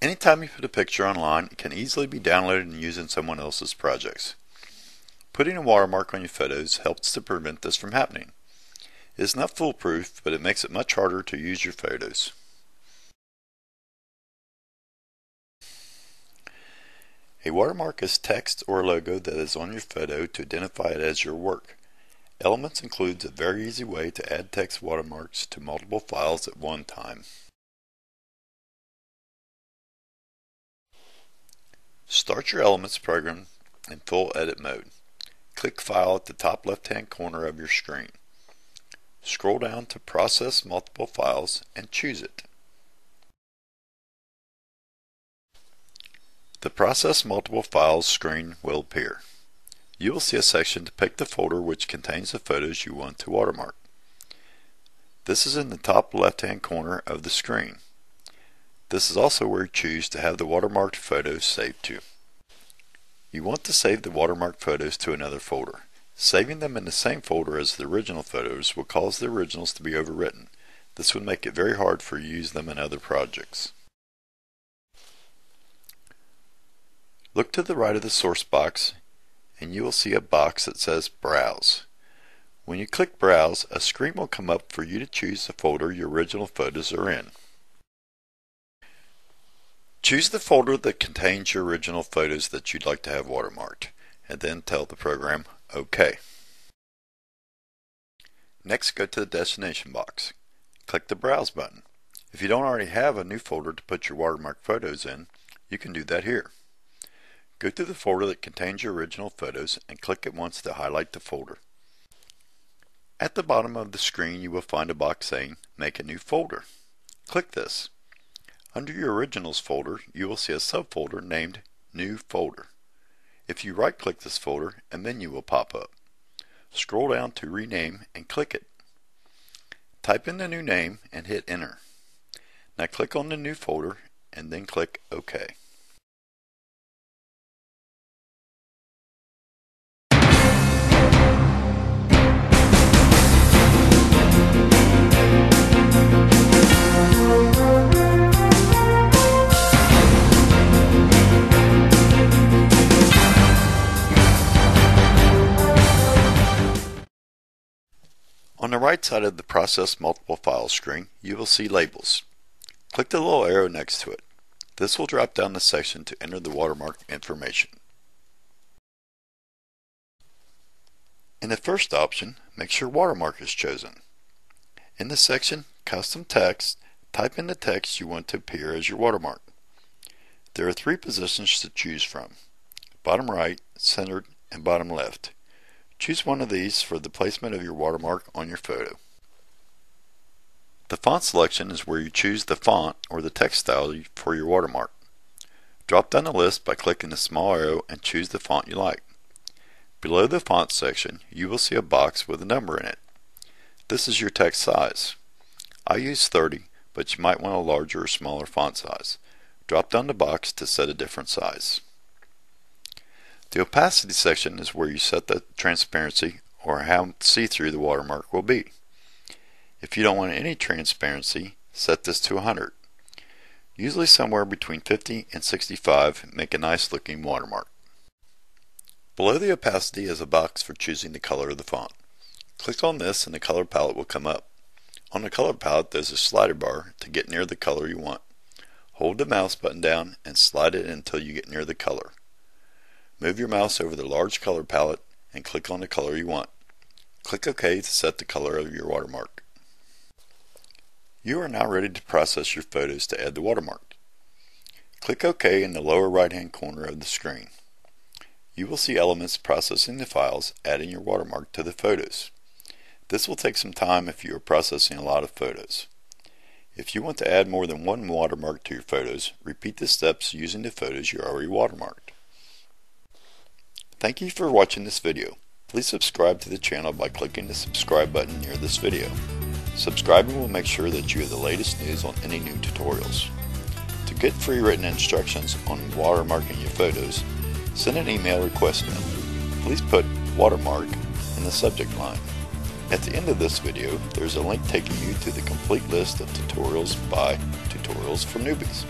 Anytime you put a picture online, it can easily be downloaded and used in someone else's projects. Putting a watermark on your photos helps to prevent this from happening. It is not foolproof, but it makes it much harder to use your photos. A watermark is text or logo that is on your photo to identify it as your work. Elements includes a very easy way to add text watermarks to multiple files at one time. Start your Elements program in full edit mode. Click File at the top left-hand corner of your screen. Scroll down to Process Multiple Files and choose it. The Process Multiple Files screen will appear. You will see a section to pick the folder which contains the photos you want to watermark. This is in the top left-hand corner of the screen. This is also where you choose to have the watermarked photos saved to. You want to save the watermarked photos to another folder. Saving them in the same folder as the original photos will cause the originals to be overwritten. This would make it very hard for you to use them in other projects. Look to the right of the source box and you will see a box that says Browse. When you click Browse, a screen will come up for you to choose the folder your original photos are in. Choose the folder that contains your original photos that you'd like to have watermarked, and then tell the program OK. Next, go to the destination box. Click the Browse button. If you don't already have a new folder to put your watermarked photos in, you can do that here. Go to the folder that contains your original photos and click it once to highlight the folder. At the bottom of the screen you will find a box saying Make a New Folder. Click this. Under your Originals folder you will see a subfolder named New Folder. If you right-click this folder, a menu will pop up. Scroll down to Rename and click it. Type in the new name and hit Enter. Now click on the new folder and then click OK. On the right side of the Process Multiple Files screen, you will see Labels. Click the little arrow next to it. This will drop down the section to enter the watermark information. In the first option, make sure Watermark is chosen. In the section Custom Text, type in the text you want to appear as your watermark. There are 3 positions to choose from: bottom right, centered, and bottom left. Choose one of these for the placement of your watermark on your photo. The font selection is where you choose the font or the text style for your watermark. Drop down the list by clicking the small arrow and choose the font you like. Below the font section, you will see a box with a number in it. This is your text size. I use 30, but you might want a larger or smaller font size. Drop down the box to set a different size. The opacity section is where you set the transparency or how see-through the watermark will be. If you don't want any transparency, set this to 100. Usually somewhere between 50 and 65 make a nice looking watermark. Below the opacity is a box for choosing the color of the font. Click on this and the color palette will come up. On the color palette there's a slider bar to get near the color you want. Hold the mouse button down and slide it until you get near the color. Move your mouse over the large color palette and click on the color you want. Click OK to set the color of your watermark. You are now ready to process your photos to add the watermark. Click OK in the lower right hand corner of the screen. You will see Elements processing the files, adding your watermark to the photos. This will take some time if you are processing a lot of photos. If you want to add more than one watermark to your photos, repeat the steps using the photos you already watermarked. Thank you for watching this video. Please subscribe to the channel by clicking the subscribe button near this video. Subscribing will make sure that you have the latest news on any new tutorials. To get free written instructions on watermarking your photos, send an email requesting them. Please put watermark in the subject line. At the end of this video, there's a link taking you to the complete list of tutorials by Tutorials for Newbies.